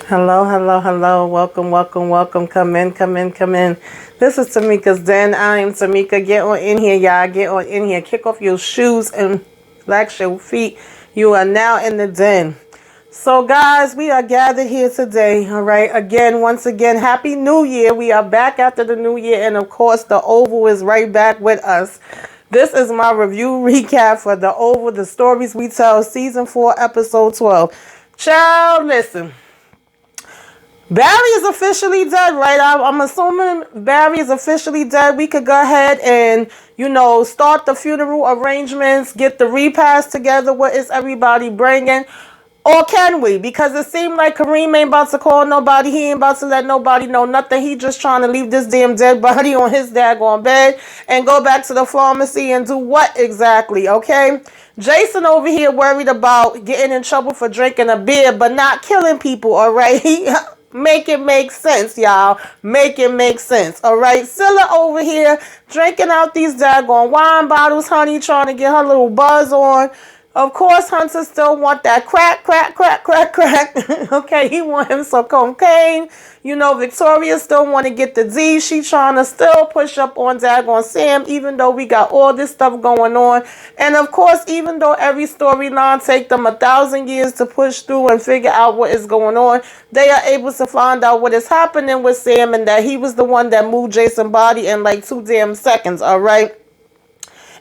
Hello, hello, hello. Welcome, welcome, welcome. Come in, come in, come in. This is Tamika's Den. I am Tamika. Get on in here, y'all. Get on in here. Kick off your shoes and relax your feet. You are now in the den. So, guys, we are gathered here today. All right. Again, once again, Happy New Year. We are back after the New Year. And, of course, The Oval is right back with us. This is my review recap for The Oval, The Stories We Tell, Season 4, Episode 12. Child, listen. Barry is officially dead, right? I'm assuming Barry is officially dead. We could go ahead and, start the funeral arrangements, get the repast together. What is everybody bringing? Or can we? Because it seemed like Kareem ain't about to call nobody. He ain't about to let nobody know nothing. He just trying to leave this damn dead body on his daggone bed and go back to the pharmacy and do what exactly, okay? Jason over here worried about getting in trouble for drinking a beer but not killing people, all right? Make it make sense, y'all. Make it make sense, all right? Scylla over here drinking out these daggone wine bottles, honey, trying to get her little buzz on. Of course, Hunter still want that crack. Okay, he want him some cocaine. Victoria still want to get the D. She trying to still push up on daggone Sam, even though we got all this stuff going on. And of course, even though every storyline take them 1,000 years to push through and figure out what is going on, they are able to find out what is happening with Sam and that he was the one that moved Jason's body in like 2 damn seconds, all right?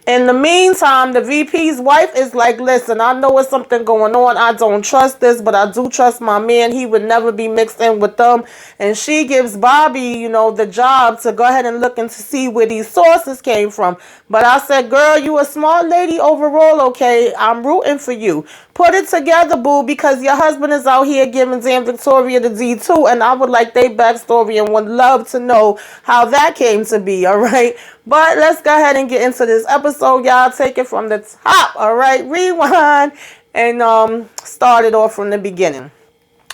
In the meantime, the VP's wife is like, listen, I know it's something going on. I don't trust this, but I do trust my man. He would never be mixed in with them. And she gives Bobby, the job to go ahead and look and to see where these sources came from. But I said, girl, you a smart lady overall, okay? I'm rooting for you. Put it together, boo, because your husband is out here giving damn Victoria the D too. And I would like their backstory and would love to know how that came to be, all right? But let's go ahead and get into this episode, y'all. Take it from the top, all right? Rewind and start it off from the beginning.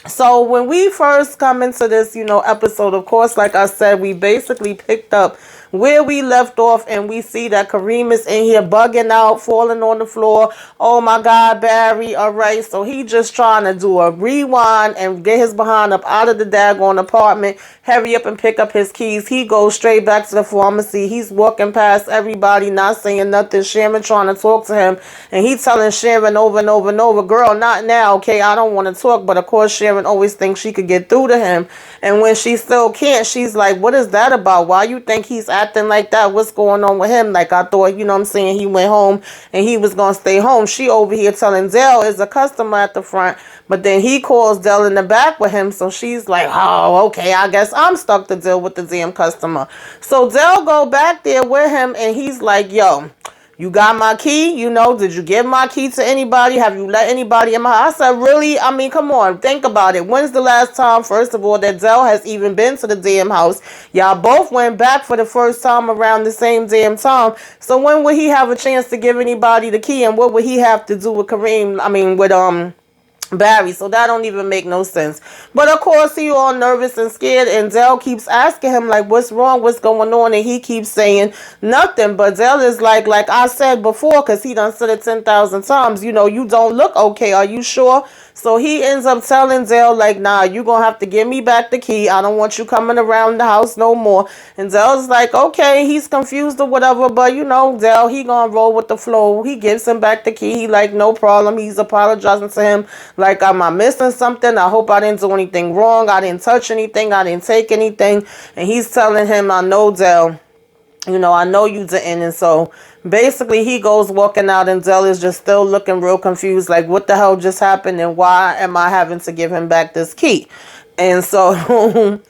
So when we first come into this, episode, of course, like I said, we basically picked up where we left off, and we see that Kareem is in here bugging out, falling on the floor. Oh my God, Barry. All right, so he just trying to do a rewind and get his behind up out of the daggone apartment. Hurry up and pick up his keys. He goes straight back to the pharmacy. He's walking past everybody, not saying nothing. Sharon trying to talk to him, and he telling Sharon over and over and over, girl, not now, okay? I don't want to talk. But of course, Sharon always thinks she could get through to him, and when she still can't, she's like, what is that about? Why you think he's acting like that? What's going on with him? Like, I thought, he went home and he was going to stay home. She over here telling Dell is a customer at the front, but then he calls Dell in the back with him. So she's like, oh, okay, I guess I'm stuck to deal with the damn customer. So Dell go back there with him, and he's like, yo, you got my key? Did you give my key to anybody? Have you let anybody in my house? I said, really? I mean, come on, think about it. When's the last time, first of all, that Dell has even been to the damn house? Y'all both went back for the first time around the same damn time. So when would he have a chance to give anybody the key? And what would he have to do with Kareem? I mean, with Barry, so that don't even make no sense. But of course, he all nervous and scared, and Dell keeps asking him, like, what's wrong, what's going on, and he keeps saying nothing. But Dell is like I said before, because he done said it 10,000 times, you don't look okay, are you sure? So he ends up telling Dell, like, nah, you gonna have to give me back the key. I don't want you coming around the house no more. And Dell's like, okay, he's confused or whatever, but Dell, he gonna roll with the flow. He gives him back the key. He like, no problem. He's apologizing to him, like, am I missing something? I hope I didn't do anything wrong. I didn't touch anything. I didn't take anything. And he's telling him, I know, Dell, I know you didn't. And so basically he goes walking out, and Dell is just still looking real confused, like, what the hell just happened, and why am I having to give him back this key? And so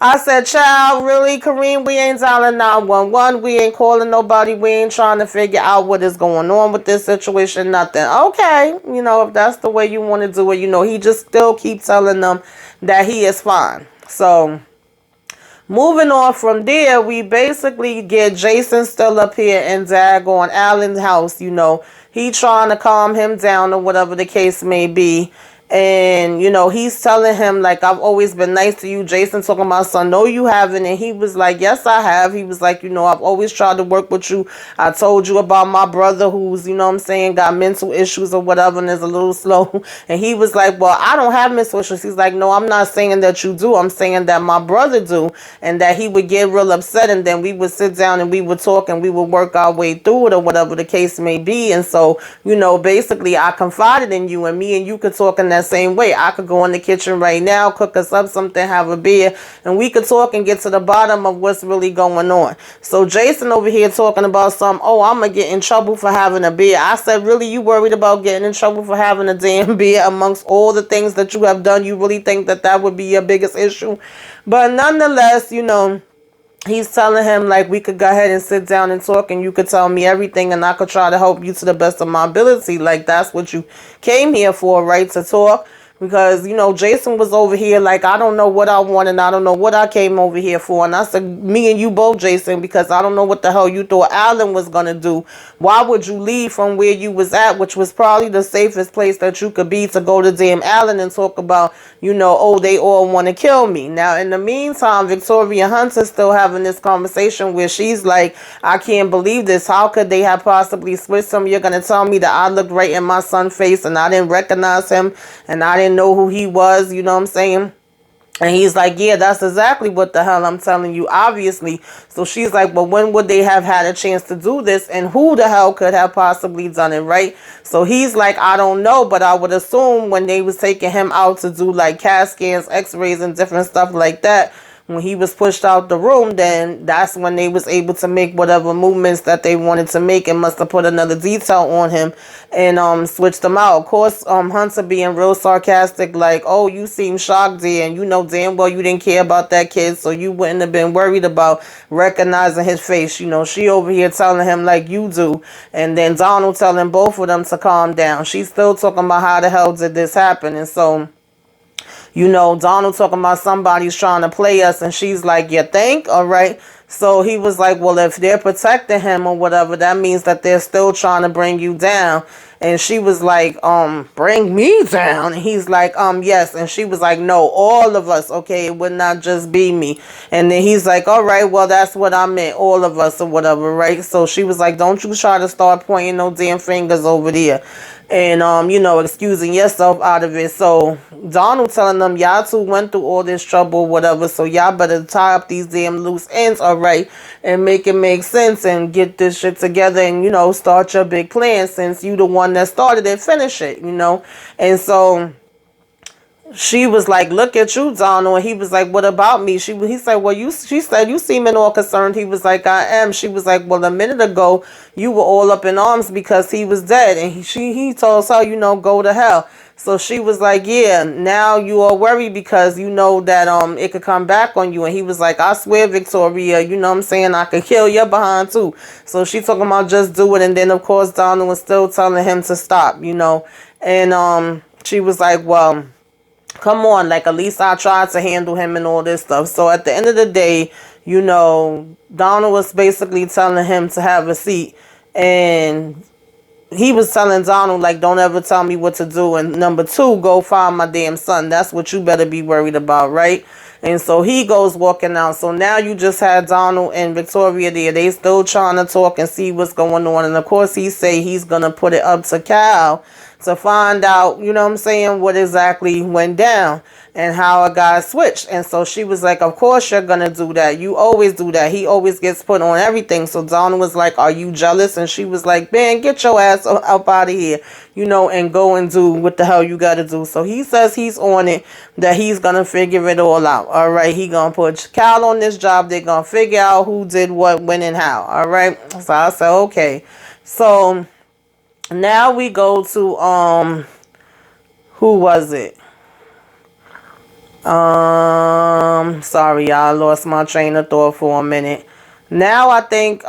I said, child, really, Kareem, we ain't dialing 911. We ain't calling nobody. We ain't trying to figure out what is going on with this situation, nothing. Okay, if that's the way you want to do it, he just still keeps telling them that he is fine. So moving on from there, we basically get Jason still up here in daggone Alan's house. He trying to calm him down or whatever the case may be. And, you know, he's telling him, like, I've always been nice to you. Jason talking about, son, no, you haven't. And he was like, yes, I have. He was like, you know, I've always tried to work with you. I told you about my brother who's, you know what I'm saying, got mental issues or whatever and is a little slow. And he was like, well, I don't have mental issues. He's like, no, I'm not saying that you do. I'm saying that my brother do. And that he would get real upset. And then we would sit down and we would talk and we would work our way through it or whatever the case may be. And so, you know, basically I confided in you, and me and you could talk in that same way. I could go in the kitchen right now, cook us up something, have a beer, and we could talk and get to the bottom of what's really going on. So Jason over here talking about oh, I'm going to get in trouble for having a beer. I said, really, you worried about getting in trouble for having a damn beer amongst all the things that you have done? You really think that that would be your biggest issue? But nonetheless, you know, he's telling him, like, we could go ahead and sit down and talk, and you could tell me everything, and I could try to help you to the best of my ability. Like, that's what you came here for, right? To talk. Because, you know, Jason was over here like, I don't know what I want, and I don't know what I came over here for. And I said, me and you both, Jason, because I don't know what the hell you thought Alan was going to do. Why would you leave from where you was at, which was probably the safest place that you could be, to go to damn Alan and talk about, you know, oh, they all want to kill me. Now, in the meantime, Victoria Hunter's still having this conversation where she's like, I can't believe this. How could they have possibly switched him? You're going to tell me that I looked right in my son's face and I didn't recognize him and I didn't know who he was, you know what I'm saying? And he's like, yeah, that's exactly what the hell I'm telling you, obviously. So she's like, well, when would they have had a chance to do this? And who the hell could have possibly done it, right? So he's like, I don't know, but I would assume when they was taking him out to do like CAT scans, x-rays, and different stuff like that, when he was pushed out the room, then that's when they was able to make whatever movements that they wanted to make, and must have put another detail on him and switched them out. Of course, Hunter being real sarcastic, like, oh, you seem shocked, dear, and you know damn well you didn't care about that kid, so you wouldn't have been worried about recognizing his face. You know, she over here telling him like you do, and then Donald telling both of them to calm down. She's still talking about how the hell did this happen, and so, you know, Donald talking about somebody's trying to play us, and she's like, you think? All right. So he was like, well, if they're protecting him or whatever, that means that they're still trying to bring you down. And she was like, bring me down? And he's like, yes. And she was like, no, all of us, okay? It would not just be me. And then he's like, all right, well, that's what I meant, all of us or whatever, right? So she was like, don't you try to start pointing no damn fingers over there. And, you know, excusing yourself out of it. So Donald telling them, y'all two went through all this trouble or whatever, so y'all better tie up these damn loose ends, all right, and make it make sense and get this shit together and, you know, start your big plan, since you the one that started it, finish it, you know. And so she was like, look at you, Donald. And he was like, what about me? He said, well, she said, you seeming all concerned. He was like, I am. She was like, well, a minute ago, you were all up in arms because he was dead. And he told her, you know, go to hell. So she was like, yeah, now you are worried because you know that it could come back on you. And he was like, I swear, Victoria, you know what I'm saying, I could kill you behind too. So she talking about just do it. And then, of course, Donald was still telling him to stop, you know. And she was like, well, come on, like, at least I tried to handle him and all this stuff. So at the end of the day, you know, Donald was basically telling him to have a seat. And he was telling Donald, like, don't ever tell me what to do. And number two, go find my damn son. That's what you better be worried about, right? And so he goes walking out. So now you just had Donald and Victoria there. They still trying to talk and see what's going on. And of course he say he's going to put it up to Cal to find out, you know what I'm saying, what exactly went down and how it got switched. And so she was like, of course you're going to do that. You always do that. He always gets put on everything. So Donald was like, are you jealous? And she was like, man, get your ass up out of here, you know, and go and do what the hell you got to do. So he says he's on it, that he's going to figure it all out. All right. He going to put Cal on this job. They're going to figure out who did what, when, and how. All right. So I said, okay. So now we go to, who was it? Sorry, y'all, lost my train of thought for a minute. Now I think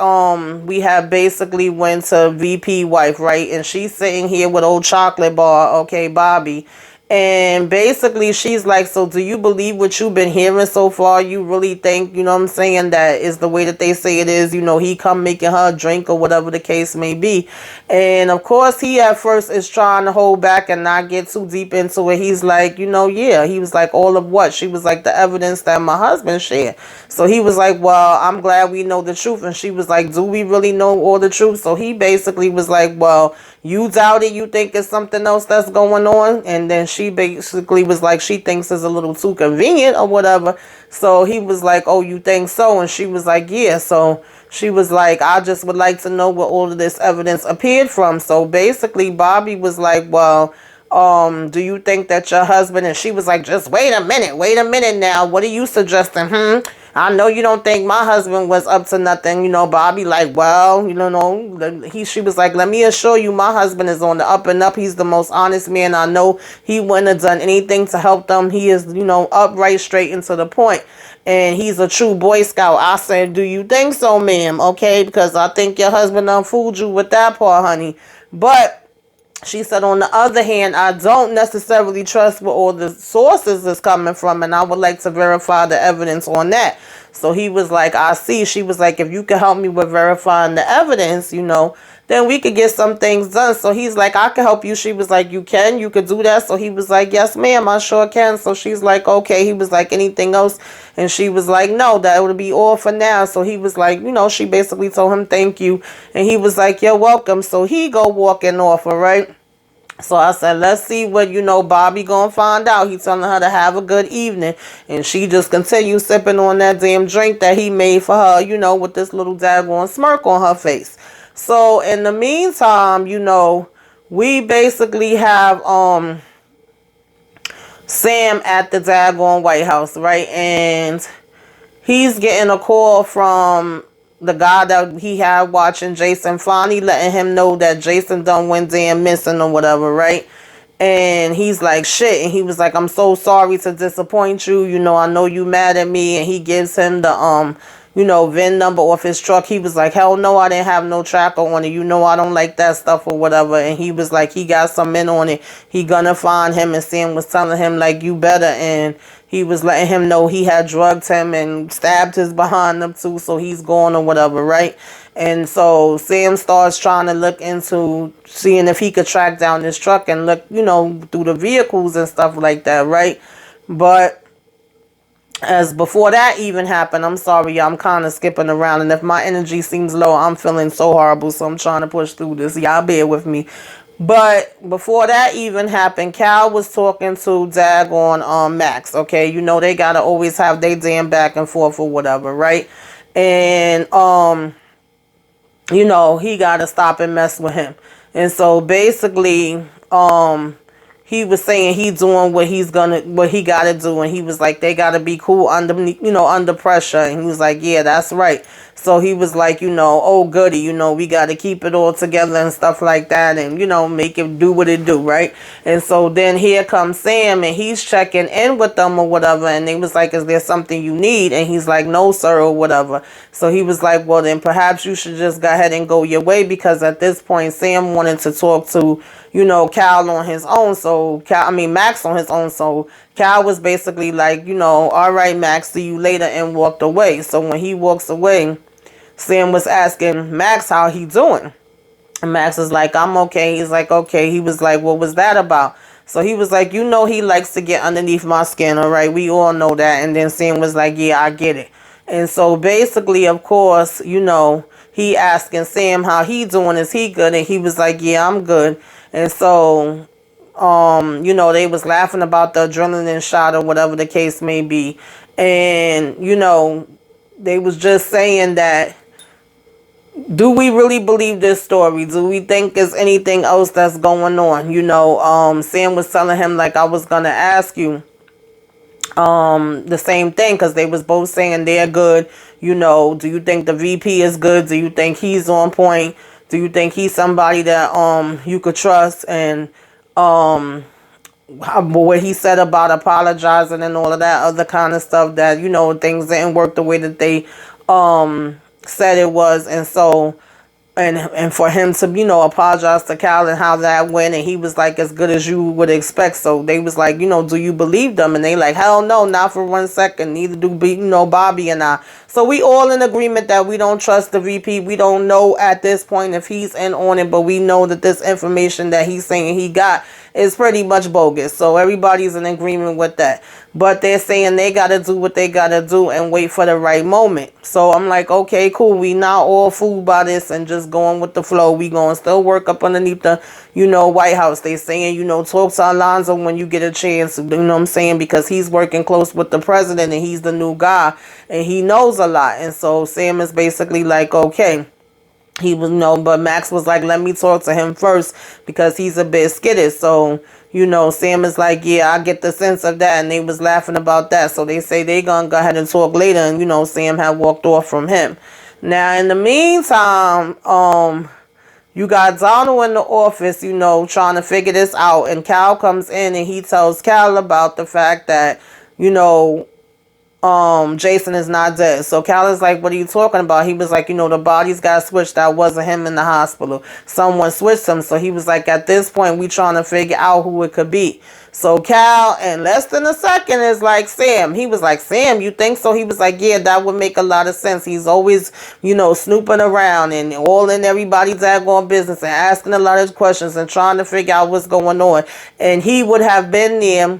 we have basically went to VP wife, right? And she's sitting here with old chocolate bar, okay, Bobby. And basically, she's like, so do you believe what you've been hearing so far? You really think, you know what I'm saying, that is the way that they say it is, you know, he come making her a drink or whatever the case may be. And of course, he at first is trying to hold back and not get too deep into it. He's like, you know, yeah. He was like, all of what? She was like, the evidence that my husband shared. So he was like, well, I'm glad we know the truth. And she was like, do we really know all the truth? So he basically was like, well, you doubt it, you think it's something else that's going on. And then she basically was like, she thinks it's a little too convenient or whatever. So he was like, oh, you think so? And she was like, yeah. So she was like, I just would like to know where all of this evidence appeared from. So basically Bobby was like, well, do you think that your husband, and she was like, just wait a minute now, what are you suggesting? I know you don't think my husband was up to nothing. You know, Bobby like, well, you know, no. She was like, let me assure you, my husband is on the up and up. He's the most honest man I know. He wouldn't have done anything to help them. He is, you know, upright, straight, and to the point. And he's a true Boy Scout. I said, do you think so, ma'am? Okay, because I think your husband done fooled you with that part, honey. But she said, on the other hand, I don't necessarily trust where all the sources is coming from, and I would like to verify the evidence on that. So he was like, I see. She was like, if you could help me with verifying the evidence, you know, then we could get some things done. So he's like, I can help you. She was like, you could do that. So he was like, yes, ma'am, I sure can. So she's like, okay. He was like, anything else? And she was like, no, that would be all for now. So he was like, you know, she basically told him thank you. And he was like, you're welcome. So he go walking off, all right? So I said, let's see what, you know, Bobby gonna find out. He telling her to have a good evening. And she just continues sipping on that damn drink that he made for her, you know, with this little daggone smirk on her face. So in the meantime, you know, we basically have Sam at the daggone White House, right? And he's getting a call from the guy that he had watching Jason, finally letting him know that Jason done went damn missing or whatever, right? And he's like, shit. And he was like, I'm so sorry to disappoint you. You know, I know you mad at me. And he gives him the, you know, VIN number off his truck. He was like, hell no, I didn't have no tracker on it. You know, I don't like that stuff or whatever. And he was like, he got some men on it. He gonna find him. And Sam was telling him, like, you better. And he was letting him know he had drugged him and stabbed his behind him too. So he's gone or whatever, right? And so Sam starts trying to look into seeing if he could track down this truck and look, you know, through the vehicles and stuff like that, right? But as before that even happened, I'm sorry, I'm kind of skipping around. And if my energy seems low, I'm feeling so horrible. So I'm trying to push through this. Y'all bear with me. But before that even happened, Cal was talking to daggone Max, okay? You know, they got to always have their damn back and forth or whatever, right? And, you know, he got to stop and mess with him. And so basically, he was saying he doing what he got to do. And he was like, they got to be cool under pressure. And he was like, yeah, that's right. So he was like, you know, oh goody, you know, we got to keep it all together and stuff like that. And, you know, make it do what it do, right? And so then here comes Sam and he's checking in with them or whatever. And they was like, is there something you need? And he's like, no, sir, or whatever. So he was like, well, then perhaps you should just go ahead and go your way. Because at this point, Sam wanted to talk to, you know, Cal on his own. So Max on his own. So Cal was basically like, you know, all right, Max, see you later, and walked away. So when he walks away, Sam was asking Max how he doing. And Max is like, I'm okay. He's like, okay. He was like, what was that about? So he was like, you know, he likes to get underneath my skin. All right. We all know that. And then Sam was like, yeah, I get it. And so basically, of course, you know, he asking Sam how he doing. Is he good? And he was like, yeah, I'm good. And so, you know, they was laughing about the adrenaline shot or whatever the case may be. And, you know, they was just saying that, do we really believe this story? Do we think there's anything else that's going on? You know, Sam was telling him, like, I was going to ask you the same thing, because they was both saying they're good. You know, do you think the VP is good? Do you think he's on point? Do you think he's somebody that you could trust? And what he said about apologizing and all of that other kind of stuff, that, you know, things didn't work the way that they said it was. And so and for him to, you know, apologize to Cal and how that went, and he was like, as good as you would expect. So they was like, you know, do you believe them? And they like, hell no, not for 1 second. Neither do, you know, Bobby and I. So we all in agreement that we don't trust the VP. We don't know at this point if he's in on it, but we know that this information that he's saying he got is pretty much bogus. So everybody's in agreement with that. But they're saying they got to do what they got to do and wait for the right moment. So I'm like, okay, cool. We not all fooled by this and just going with the flow. We going to still work up underneath the, you know, White House. They saying, you know, talk to Alonzo when you get a chance. You know what I'm saying? Because he's working close with the president and he's the new guy and he knows a lot. And so Sam is basically like, okay. He was, no, but Max was like, let me talk to him first because he's a bit skittish. So, you know, Sam is like, yeah, I get the sense of that. And they was laughing about that. So they say they gonna go ahead and talk later. And, you know, Sam had walked off from him. Now, in the meantime, you got Donald in the office, you know, trying to figure this out. And Cal comes in and he tells Cal about the fact that, you know, Jason is not dead. So Cal is like, what are you talking about? He was like, you know, the bodies got switched. That wasn't him in the hospital. Someone switched him. So he was like, at this point, we trying to figure out who it could be. So Cal, in less than a second, is like, Sam. He was like, Sam, you think so? He was like, yeah, that would make a lot of sense. He's always, you know, snooping around and all in everybody's daggone business and asking a lot of questions and trying to figure out what's going on. And he would have been there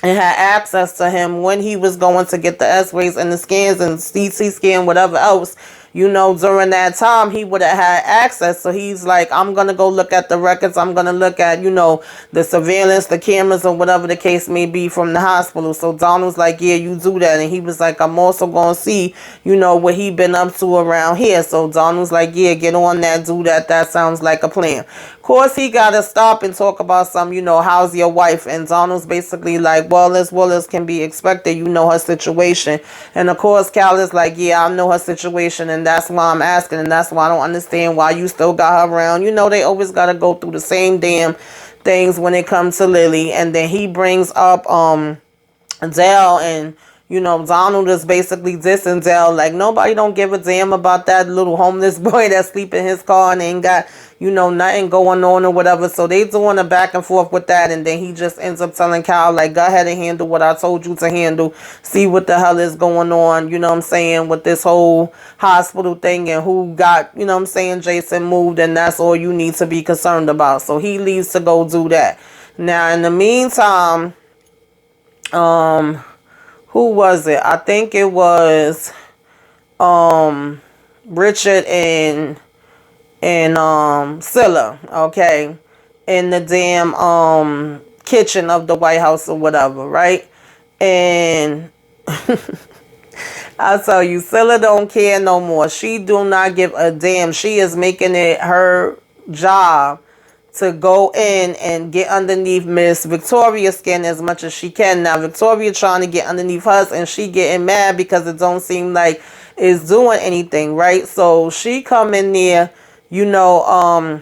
and had access to him when he was going to get the x-rays and the scans and CT scan, whatever else, you know, during that time, he would have had access. So he's like, I'm going to go look at the records. I'm going to look at, you know, the surveillance, the cameras, or whatever the case may be from the hospital. So Donald's like, yeah, you do that. And he was like, I'm also going to see, you know, what he been up to around here. So Donald's like, yeah, get on that, do that. That sounds like a plan. Of course, he got to stop and talk about some, you know, how's your wife? And Donald's basically like, well as can be expected, you know her situation. And of course, Cal is like, yeah, I know her situation, and that's why I'm asking, and that's why I don't understand why you still got her around. You know, they always got to go through the same damn things when it comes to Lily. And then he brings up Dale, and you know, Donald is basically dissing Dale, like nobody don't give a damn about that little homeless boy that sleep in his car and ain't got, you know, nothing going on or whatever. So they doing a back and forth with that, and then he just ends up telling Kyle, like, go ahead and handle what I told you to handle. See what the hell is going on, you know what I'm saying, with this whole hospital thing and who got, you know what I'm saying, Jason moved, and that's all you need to be concerned about. So he leaves to go do that. Now, in the meantime, who was it? I think it was Richard and Scylla, okay, in the damn kitchen of the White House or whatever, right? And I'll tell you, Scylla don't care no more. She do not give a damn. She is making it her job to go in and get underneath Miss Victoria's skin as much as she can. Now, Victoria trying to get underneath hers, and she getting mad because it don't seem like it's doing anything, right? So she come in there, you know,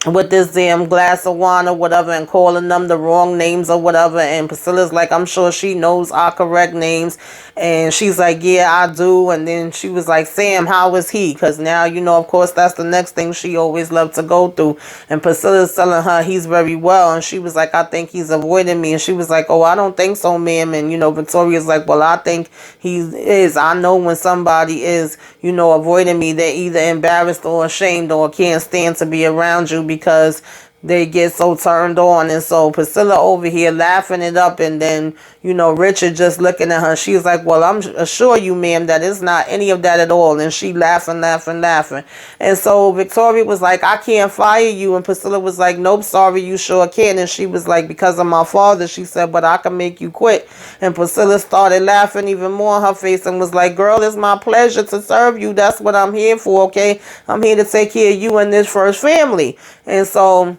with this damn glass of wine or whatever and calling them the wrong names or whatever. And Priscilla's like, I'm sure she knows our correct names. And she's like, yeah, I do. And then she was like, Sam, how is he? Because now, you know, of course, that's the next thing she always loved to go through. And Priscilla's telling her he's very well. And she was like, I think he's avoiding me. And she was like, oh, I don't think so, ma'am. And, you know, Victoria's like, well, I think he is. I know when somebody is, you know, avoiding me, they're either embarrassed or ashamed or can't stand to be around you because they get so turned on. And so Priscilla over here laughing it up, and then, you know, Richard just looking at her. She's like, well, I'm assure you, ma'am, that it's not any of that at all. And she laughing. And so Victoria was like, I can't fire you. And Priscilla was like, nope, sorry, you sure can. And she was like, because of my father. She said, but I can make you quit. And Priscilla started laughing even more on her face and was like, girl, it's my pleasure to serve you. That's what I'm here for, okay? I'm here to take care of you and this first family. And so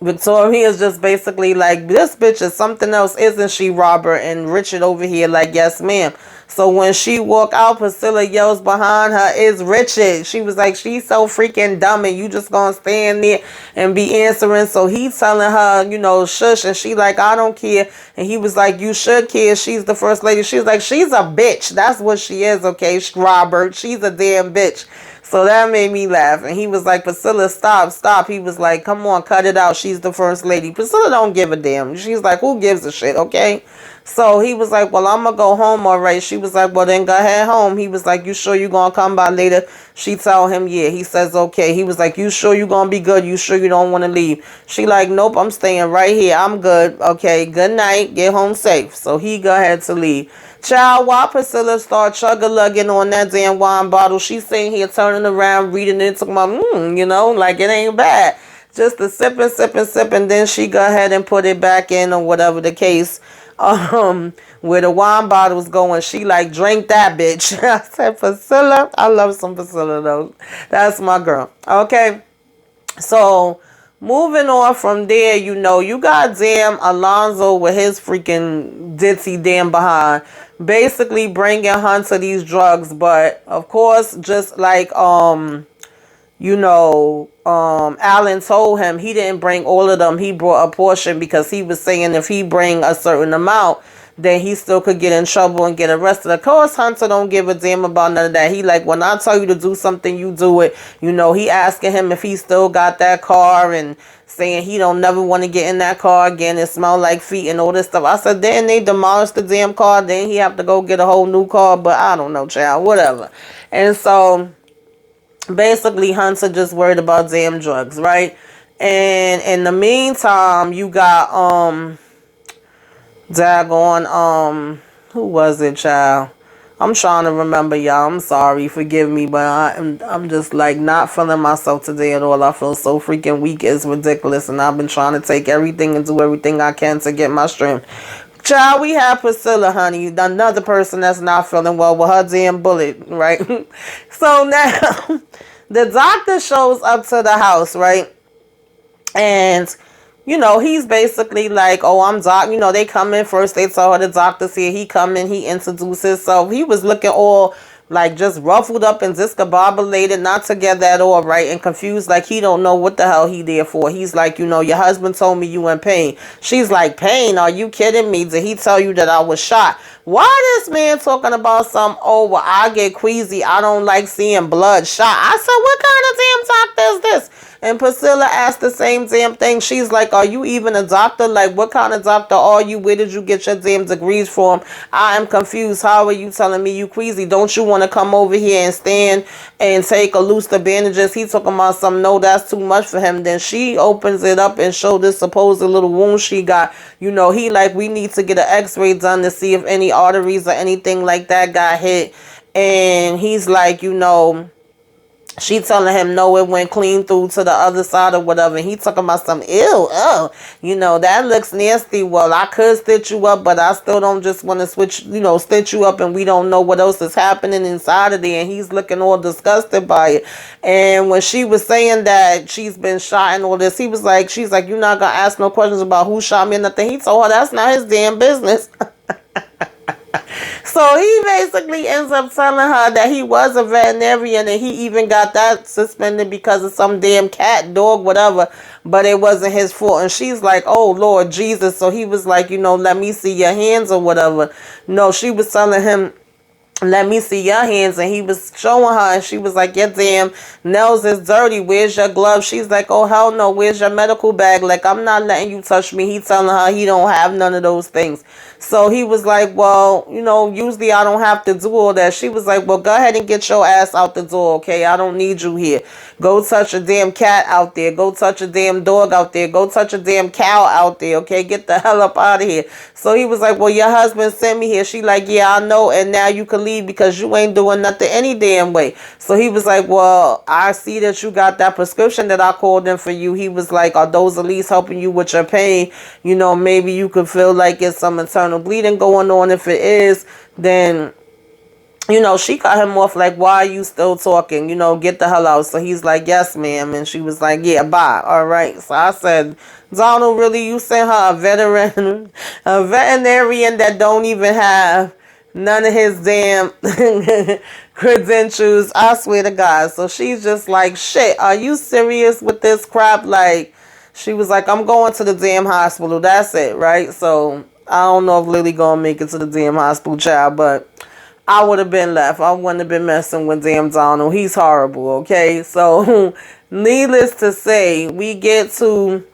Victoria is just basically like, this bitch is something else, isn't she, Robert? And Richard over here like, yes, ma'am. So when she walk out, Priscilla yells behind her, it's Richard. She was like, she's so freaking dumb, and you just gonna stand there and be answering. So he's telling her, you know, shush. And she like, I don't care. And he was like, you should care. She's the first lady. She's like, she's a bitch. That's what she is, okay, Robert. She's a damn bitch. So that made me laugh. And he was like, Priscilla, stop. He was like, come on, cut it out. She's the first lady. Priscilla don't give a damn. She's like, who gives a shit, okay? So he was like, well, I'm going to go home, all right. She was like, well, then go ahead home. He was like, you sure you going to come by later? She tell him, yeah. He says, okay. He was like, you sure you going to be good? You sure you don't want to leave? She like, nope, I'm staying right here. I'm good. Okay, good night. Get home safe. So he go ahead to leave. Child, while Priscilla start chug-a-lugging on that damn wine bottle, she's sitting here turning around, reading it, talking about, you know, like it ain't bad. Just a sip, and then she go ahead and put it back in or whatever the case. Where the wine bottle was going, she like, drink that bitch. I said, Priscilla, I love some Priscilla though. That's my girl. Okay, so moving on from there, you know, you got damn Alonzo with his freaking ditzy damn behind, basically bringing Hunter these drugs, but of course, just like you know, Alan told him he didn't bring all of them. He brought a portion because he was saying if he bring a certain amount, then he still could get in trouble and get arrested. Of course, Hunter don't give a damn about none of that. He like, when I tell you to do something, you do it. You know, he asking him if he still got that car and saying he don't never want to get in that car again. It smell like feet and all this stuff. I said, then they demolished the damn car. Then he have to go get a whole new car. But I don't know, child, whatever. And so basically, Hunter just worried about damn drugs, right? And in the meantime, you got daggone who was it, child? I'm trying to remember, y'all. I'm sorry, forgive me, but I'm just like not feeling myself today at all. I feel so freaking weak, it's ridiculous, and I've been trying to take everything and do everything I can to get my strength. Child, we have Priscilla, honey, another person that's not feeling well with her damn bullet, right? So now the doctor shows up to the house, right? And you know, he's basically like, oh, I'm doc. You know, they come in first. They tell her the doctor's here. He come in. He introduces himself. He was looking all like just ruffled up and discombobulated, not together at all, right? And confused, like he don't know what the hell he there for. He's like, you know, your husband told me you in pain. She's like, pain? Are you kidding me? Did he tell you that I was shot? Why this man talking about some, oh, well, I get queasy. I don't like seeing blood shot. I said, what kind of damn doctor is this? And Priscilla asked the same damn thing. She's like, are you even a doctor? Like, what kind of doctor are you? Where did you get your damn degrees from? I am confused. How are you telling me you queasy? Don't you want to come over here and stand and take a loose the bandages? He talking about some, no, that's too much for him. Then she opens it up and show this supposed little wound she got. You know, he like, we need to get an x-ray done to see if any arteries or anything like that got hit. And he's like, you know, she telling him, no, it went clean through to the other side or whatever. And he talking about some, ew, oh, you know, that looks nasty. Well, I could stitch you up, but I still don't just want to switch, you know, stitch you up and we don't know what else is happening inside of there. And he's looking all disgusted by it. And when she was saying that she's been shot and all this, he was like, she's like, you're not going to ask no questions about who shot me or nothing. He told her that's not his damn business. So he basically ends up telling her that he was a veterinarian and he even got that suspended because of some damn cat, dog, whatever, but it wasn't his fault. And she's like, oh, Lord Jesus. So he was like, you know, let me see your hands or whatever. No, she was telling him, let me see your hands. And he was showing her and she was like, your damn nails is dirty. Where's your glove? She's like, oh, hell no. Where's your medical bag? Like, I'm not letting you touch me. He telling her he don't have none of those things. So he was like, well, you know, usually I don't have to do all that. She was like, well, go ahead and get your ass out the door, okay? I don't need you here. Go touch a damn cat out there. Go touch a damn dog out there. Go touch a damn cow out there, okay? Get the hell up out of here. So he was like, well, your husband sent me here. She like, yeah, I know, and now you can leave because you ain't doing nothing any damn way. So he was like, well, I see that you got that prescription that I called in for you. He was like, are those at least helping you with your pain? You know, maybe you could feel like it's some internal bleeding going on. If it is, then, you know, she cut him off like, why are you still talking? You know, get the hell out. So he's like, yes, ma'am. And she was like, yeah, bye. All right. So I said, Donald, really, you sent her a veterinarian that don't even have none of his damn credentials. I swear to God. So she's just like, shit, are you serious with this crap? Like, she was like, I'm going to the damn hospital. That's it, right? So I don't know if Lily gonna make it to the damn hospital, child, but I would have been left. I wouldn't have been messing with damn Donald. He's horrible, okay? So, needless to say, we get to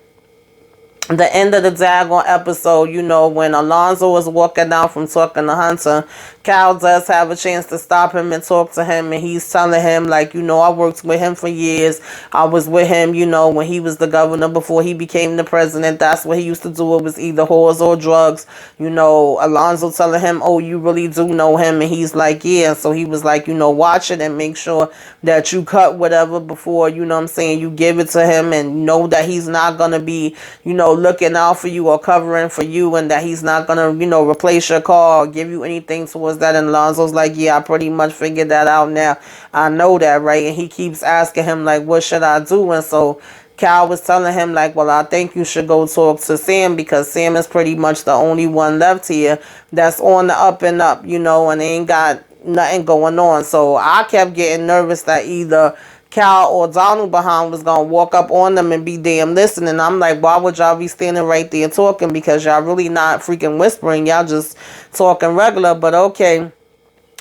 the end of the daggone episode, you know, when Alonzo was walking down from talking to Hunter, Cal does have a chance to stop him and talk to him, and he's telling him, like, you know, I worked with him for years. I was with him, you know, when he was the governor before he became the president. That's what he used to do. It was either whores or drugs. You know, Alonzo telling him, oh, you really do know him? And he's like, yeah. So he was like, you know, watch it and make sure that you cut whatever before, you know what I'm saying, you give it to him, and know that he's not going to be, you know, looking out for you or covering for you, and that he's not gonna, you know, replace your car or give you anything towards that. And Alonzo's like, yeah, I pretty much figured that out now. I know that, right? And he keeps asking him, like, what should I do? And so Cal was telling him, like, well, I think you should go talk to Sam, because Sam is pretty much the only one left here that's on the up and up, you know, and they ain't got nothing going on. So I kept getting nervous that either Cal or Donald behind was going to walk up on them and be damn listening. I'm like, why would y'all be standing right there talking? Because y'all really not freaking whispering. Y'all just talking regular, but okay.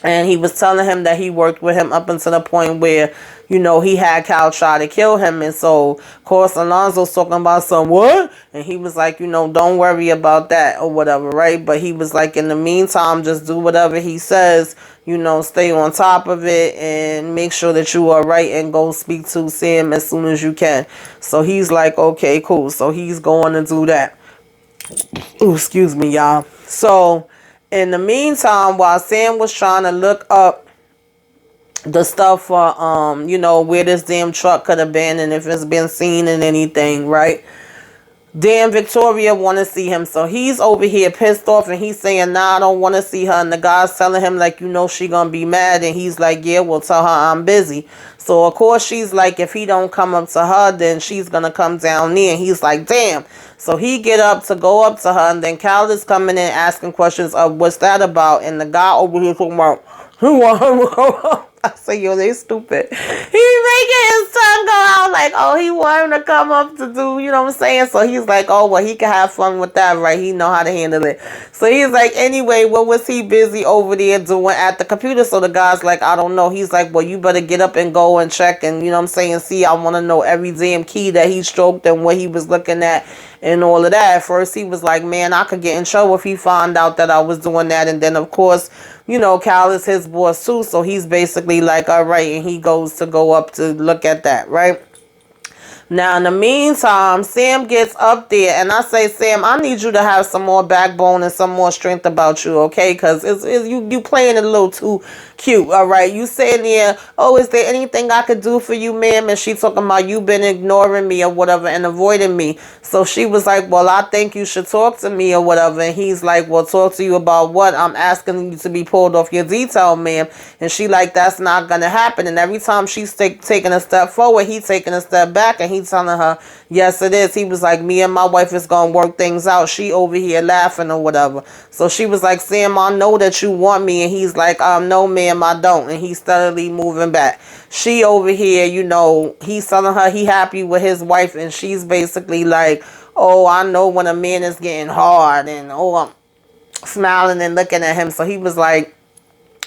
And he was telling him that he worked with him up until the point where, you know, he had Cal try to kill him. And so, of course, Alonzo's talking about some what? And he was like, you know, don't worry about that or whatever, right? But he was like, in the meantime, just do whatever he says, you know, stay on top of it and make sure that you are right, and go speak to Sam as soon as you can. So he's like, okay, cool. So he's going to do that. Ooh, excuse me, y'all. So in the meantime, while Sam was trying to look up the stuff for, you know, where this damn truck could have been and if it's been seen in anything, right? Damn Victoria want to see him. So he's over here pissed off, and he's saying, nah, I don't want to see her. And the guy's telling him, like, you know, she gonna be mad. And he's like, yeah, well, tell her I'm busy. So, of course, she's like, if he don't come up to her, then she's gonna come down there. And he's like, damn. So he get up to go up to her, and then Cal is coming in asking questions of what's that about. And the guy over here talking about, who want her to go up? I say, yo, they stupid. He making his tongue go out like, oh, he want him to come up to do, you know what I'm saying? So he's like, oh, well, he can have fun with that, right? He know how to handle it. So he's like, anyway, what was he busy over there doing at the computer? So the guy's like, I don't know. He's like, well, you better get up and go and check and, you know what I'm saying, see, I want to know every damn key that he stroked and what he was looking at and all of that. At first, he was like, man, I could get in trouble if he found out that I was doing that. And then, of course, you know, Cal is his boss too. So he's basically like, all right. And he goes to go up to look at that, right? Now, in the meantime, Sam gets up there, and I say, Sam, I need you to have some more backbone and some more strength about you, okay? Because you playing it a little too cute, all right? You saying there, oh, is there anything I could do for you, ma'am? And she talking about you been ignoring me or whatever and avoiding me. So she was like, well, I think you should talk to me or whatever. And he's like, well, talk to you about what? I'm asking you to be pulled off your detail, ma'am. And she like, that's not going to happen. And every time she's taking a step forward, he taking a step back, and he telling her, yes, it is. He was like, me and my wife is going to work things out. She over here laughing or whatever. So she was like, Sam, I know that you want me. And he's like, no, ma'am, I don't. And he's steadily moving back. She over here, you know, he's telling her he happy with his wife. And she's basically like, oh, I know when a man is getting hard. And, oh, I'm smiling and looking at him. So he was like,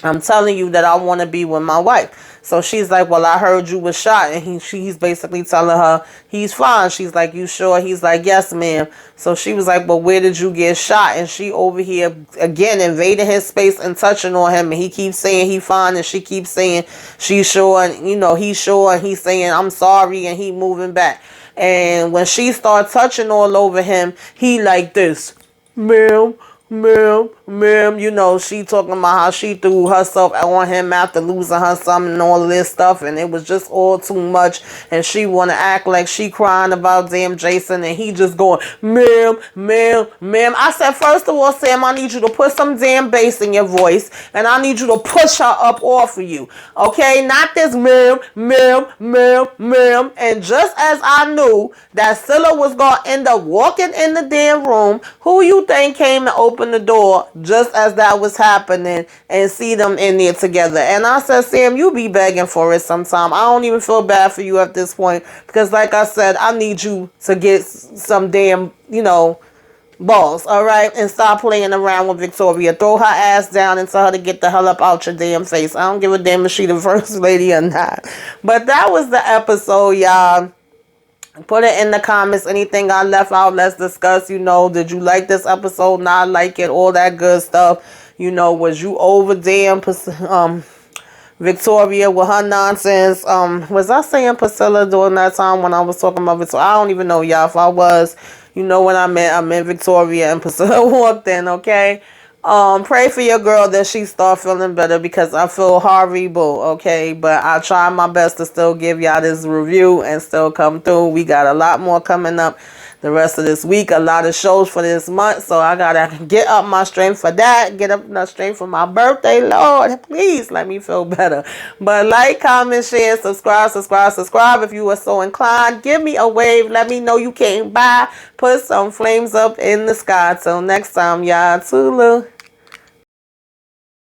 I'm telling you that I want to be with my wife. So she's like, well, I heard you was shot. And he's basically telling her he's fine. She's like, you sure? He's like, yes, ma'am. So she was like, well, where did you get shot? And she over here, again, invading his space and touching on him. And he keeps saying he fine. And she keeps saying she's sure. And, you know, he's sure. And he's saying, I'm sorry. And he moving back. And when she starts touching all over him, he like this, ma'am. Ma'am, you know, she talking about how she threw herself on him after losing her son and all of this stuff, and it was just all too much, and she want to act like she crying about damn Jason, and he just going, ma'am. I said, first of all, Sam, I need you to put some damn bass in your voice, and I need you to push her up off of you, okay? Not this ma'am, and just as I knew that Scylla was going to end up walking in the damn room, who you think came to open the door just as that was happening and see them in there together? And I said, Sam, you be begging for it sometime. I don't even feel bad for you at this point, because like I said, I need you to get some damn, you know, balls, all right? And stop playing around with Victoria. Throw her ass down and tell her to get the hell up out your damn face. I don't give a damn if she the first lady or not. But that was the episode, y'all. Put it in the comments. Anything I left out, let's discuss. Did you like this episode? Not like it? All that good stuff. Was you over damn Victoria with her nonsense? Was I saying Priscilla during that time when I was talking about Victoria? I don't even know, y'all. If I was, you know what I meant. I meant Victoria and Priscilla walked in, okay? Pray for your girl that she start feeling better because I feel horrible, okay? But I try my best to still give y'all this review and still come through. We got a lot more coming up the rest of this week, a lot of shows for this month, so I gotta get up my strength for that, get up my strength for my birthday. Lord, please let me feel better. But like, comment, share, subscribe if you are so inclined. Give me a wave, let me know you came by, put some flames up in the sky. Till next time, y'all, toodaloo.